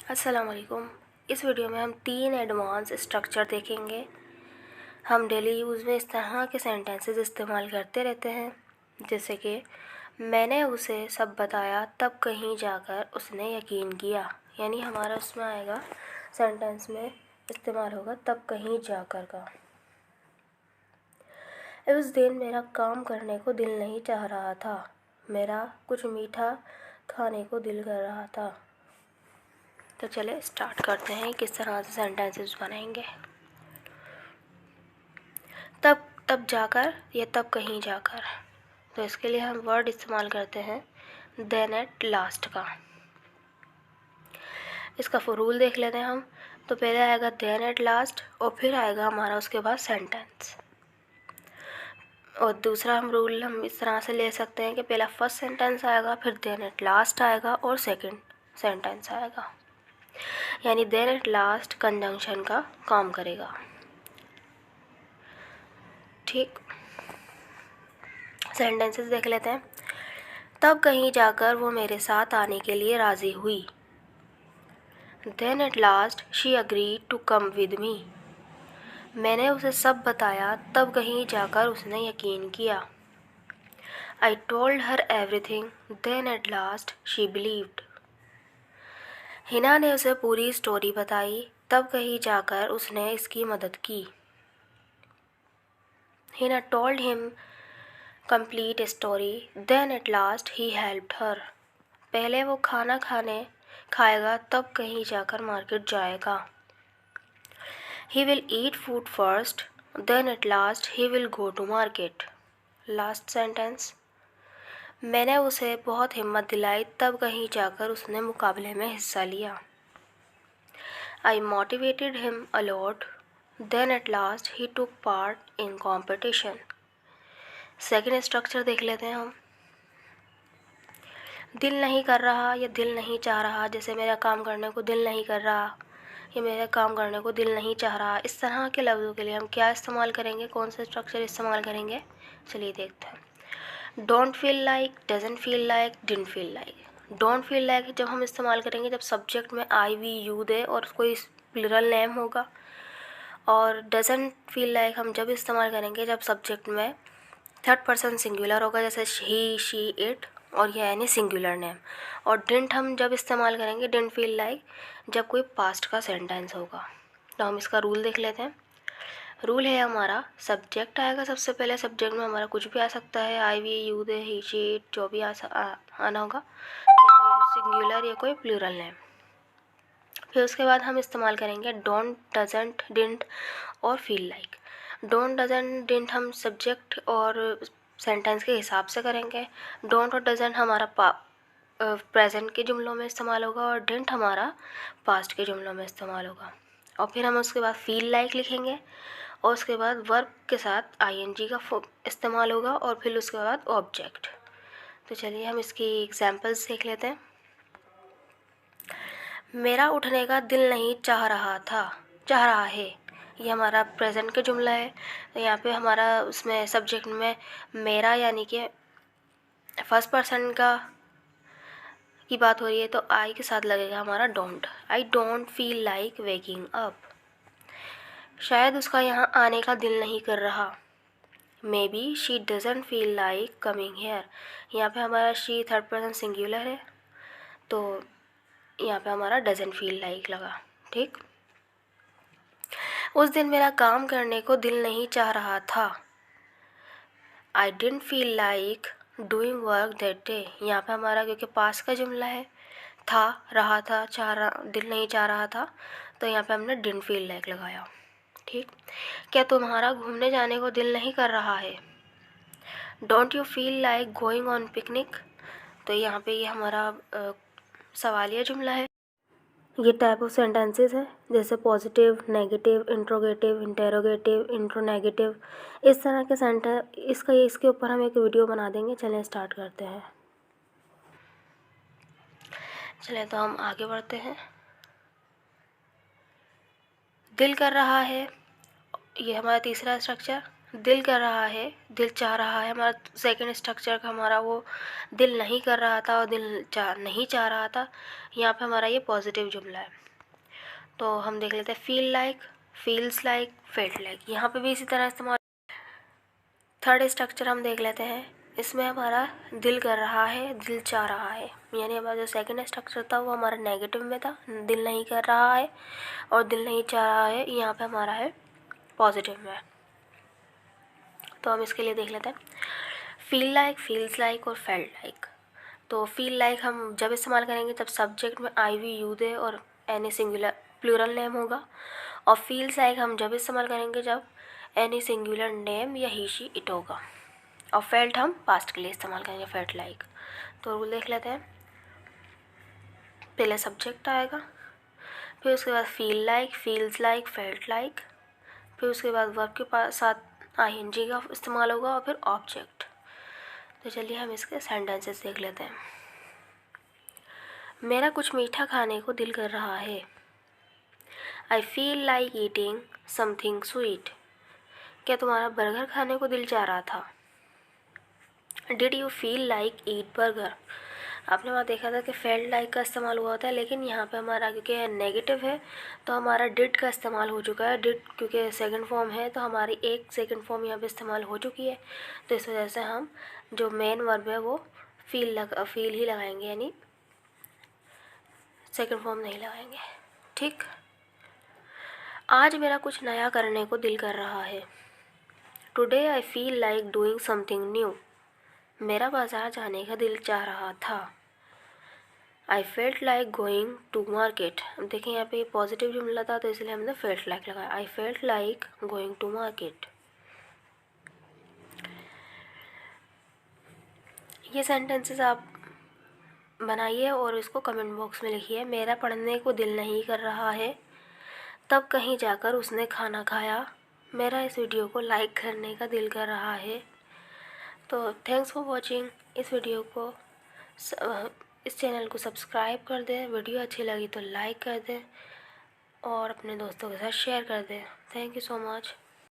अस्सलाम वालेकुम। इस वीडियो में हम 3 एडवांस स्ट्रक्चर देखेंगे। हम डेली यूज़ में इस तरह के सेंटेंसेस इस्तेमाल करते रहते हैं, जैसे कि मैंने उसे सब बताया तब कहीं जाकर उसने यकीन किया। यानी हमारा उसमें आएगा, सेंटेंस में इस्तेमाल होगा तब कहीं जाकर का। उस दिन मेरा काम करने को दिल नहीं चाह रहा था, मेरा कुछ मीठा खाने को दिल कर रहा था। तो चले स्टार्ट करते हैं किस तरह से सेंटेंसेस बनाएंगे। तब जाकर या तब कहीं जाकर, तो इसके लिए हम वर्ड इस्तेमाल करते हैं देन एट लास्ट का। इसका रूल देख लेते हैं हम। तो पहले आएगा देन एट लास्ट और फिर आएगा हमारा उसके बाद सेंटेंस। और दूसरा हम इस तरह से ले सकते हैं कि पहला फर्स्ट सेंटेंस आएगा, फिर देन एट लास्ट आएगा और सेकंड सेंटेंस आएगा। यानी देन एट लास्ट कंजंक्शन का काम करेगा। ठीक, सेंटेंसेस देख लेते हैं। तब कहीं जाकर वो मेरे साथ आने के लिए राज़ी हुई। Then at last she agreed to come with me. मैंने उसे सब बताया तब कहीं जाकर उसने यकीन किया। I told her everything, then at last she believed. Hina ने उसे पूरी स्टोरी बताई तब कहीं जाकर उसने इसकी मदद की। Hina told him complete story, then at last he helped her. पहले वो खाना खाएगा तब कहीं जाकर मार्केट जाएगा। He will eat food first, then at last he will go to market. Last sentence. मैंने उसे बहुत हिम्मत दिलाई तब कहीं जाकर उसने मुकाबले में हिस्सा लिया। I motivated him a lot, then at last he took part in competition. Second structure देख लेते हैं हम। दिल नहीं कर रहा या दिल नहीं चाह रहा, जैसे मेरा काम करने को दिल नहीं कर रहा या मेरा काम करने को दिल नहीं चाह रहा, इस तरह के लफ्ज़ों के लिए हम क्या इस्तेमाल करेंगे, कौन से स्ट्रक्चर इस्तेमाल करेंगे, चलिए देखते हैं। Don't feel like, doesn't feel like, didn't feel like. Don't feel like जब हम इस्तेमाल करेंगे जब सब्जेक्ट में आई वी यू दे और कोई प्लूरल नेम होगा। और डजंट फील लाइक हम जब इस्तेमाल करेंगे जब सब्जेक्ट में थर्ड पर्सन सिंगुलर होगा, जैसे ही, शी, इट, और यह यानी सिंगुलर नेम। और डिडंट हम जब इस्तेमाल करेंगे डिडंट फील लाइक जब कोई पास्ट का सेंटेंस होगा। तो हम इसका रूल देख लेते हैं। रूल है हमारा, सब्जेक्ट आएगा सबसे पहले। सब्जेक्ट में हमारा कुछ भी आ सकता है, I we you they he she it, जो भी आना होगा, सिंगुलर या कोई प्लूरल नेम। फिर उसके बाद हम इस्तेमाल करेंगे डोंट, डजंट, डिडंट और feel like. Don't, doesn't, didn't हम सब्जेक्ट और सेंटेंस के हिसाब से करेंगे। डोंट और डजंट हमारा प्रेजेंट के जुमलों में इस्तेमाल होगा और डिडंट हमारा पास्ट के जुमलों में इस्तेमाल होगा। और फिर हम उसके बाद फील लाइक लिखेंगे और उसके बाद वर्ब के साथ आईएनजी का इस्तेमाल होगा और फिर उसके बाद ऑब्जेक्ट। तो चलिए हम इसकी एग्जांपल्स देख लेते हैं। मेरा उठने का दिल नहीं चाह रहा है, ये हमारा प्रेजेंट का जुमला है। तो यहाँ पे हमारा उसमें सब्जेक्ट में मेरा यानी कि फर्स्ट पर्सन की बात हो रही है, तो आई के साथ लगेगा हमारा don't. I don't feel like waking up. शायद उसका यहाँ आने का दिल नहीं कर रहा। May be she doesn't feel like coming here. यहाँ पे हमारा शी थर्ड पर्सन सिंगुलर है, तो यहाँ पे हमारा डजंट फील लाइक लगा। ठीक, उस दिन मेरा काम करने को दिल नहीं चाह रहा था। I didn't feel like doing work that day. यहाँ पे हमारा क्योंकि पास का जुमला है, था, रहा था, दिल नहीं चाह रहा था, तो यहाँ पे हमने डिडंट फील लाइक लगाया। ठीक, क्या तुम्हारा घूमने जाने को दिल नहीं कर रहा है। Don't you feel like going on picnic. तो यहाँ पे ये हमारा सवालिया जुमला है। ये टाइप ऑफ सेंटेंसेस है, जैसे पॉजिटिव, नेगेटिव, इंट्रोगेटिव, इंटेरोगेटिव, इंट्रोनेगेटिव, इस तरह के सेंटेंस। इसके ऊपर हम एक वीडियो बना देंगे। चलें स्टार्ट करते हैं। चलें तो हम आगे बढ़ते हैं। दिल कर रहा है, ये हमारा तीसरा स्ट्रक्चर। दिल कर रहा है, दिल चाह रहा है, हमारा सेकंड स्ट्रक्चर का हमारा वो दिल नहीं कर रहा था और नहीं चाह रहा था। यहाँ पे हमारा ये पॉजिटिव जुमला है। तो हम देख लेते हैं feel like, feels like, felt like. यहाँ पे भी इसी तरह इस्तेमाल। थर्ड स्ट्रक्चर हम देख लेते हैं। इसमें हमारा दिल कर रहा है, दिल चाह रहा है, यानी हमारा जो सेकंड स्ट्रक्चर था वो हमारा नेगेटिव में था, दिल नहीं कर रहा है और दिल नहीं चाह रहा है। यहाँ पे हमारा है पॉजिटिव में। तो हम इसके लिए देख लेते हैं फील लाइक, फील्स लाइक और फेल्ट लाइक। तो फील लाइक हम जब इस्तेमाल करेंगे जब सब्जेक्ट में आई वी यू दे और एनी सिंगुलर प्लूरल नेम होगा। और फील्स लाइक हम जब इस्तेमाल करेंगे जब एनी सिंगुलर नेम या ही शी इट होगा। और फेल्ट हम पास्ट के लिए इस्तेमाल करेंगे, फेल्ट लाइक। तो रूल देख लेते हैं। पहले सब्जेक्ट आएगा, फिर उसके बाद feel like, feels like, felt like, फिर उसके बाद वर्ब के साथ आईएनजी का इस्तेमाल होगा और फिर ऑब्जेक्ट। तो चलिए हम इसके सेंटेंसेस देख लेते हैं। मेरा कुछ मीठा खाने को दिल कर रहा है। आई feel like eating something sweet. क्या तुम्हारा बर्गर खाने को दिल चाह रहा था? Did you feel like eat burger. आपने वहाँ देखा था कि फेल्ट लाइक का इस्तेमाल हुआ होता है, लेकिन यहाँ पे हमारा क्योंकि नेगेटिव है तो हमारा डिड का इस्तेमाल हो चुका है। डिड क्योंकि सेकंड फॉर्म है तो हमारी एक सेकंड फॉर्म यहाँ पे इस्तेमाल हो चुकी है। तो इस वजह से हम जो मेन वर्ब है वो फील ही लगाएंगे, यानी सेकंड फॉर्म नहीं लगाएंगे। ठीक। आज मेरा कुछ नया करने को दिल कर रहा है। Today I feel like doing something new. मेरा बाज़ार जाने का दिल चाह रहा था। I felt like going to market. अब देखिए यहाँ पे पॉजिटिव जुमला था तो इसलिए हमने फेल्ट लाइक लगाया। I felt like going to market. ये सेंटेंसेस आप बनाइए और इसको कमेंट बॉक्स में लिखिए। मेरा पढ़ने को दिल नहीं कर रहा है, तब कहीं जाकर उसने खाना खाया। मेरा इस वीडियो को लाइक करने का दिल कर रहा है। तो थैंक्स फॉर वॉचिंग। इस चैनल को सब्सक्राइब कर दें। वीडियो अच्छी लगी तो लाइक कर दें और अपने दोस्तों के साथ शेयर कर दें। Thank you so much.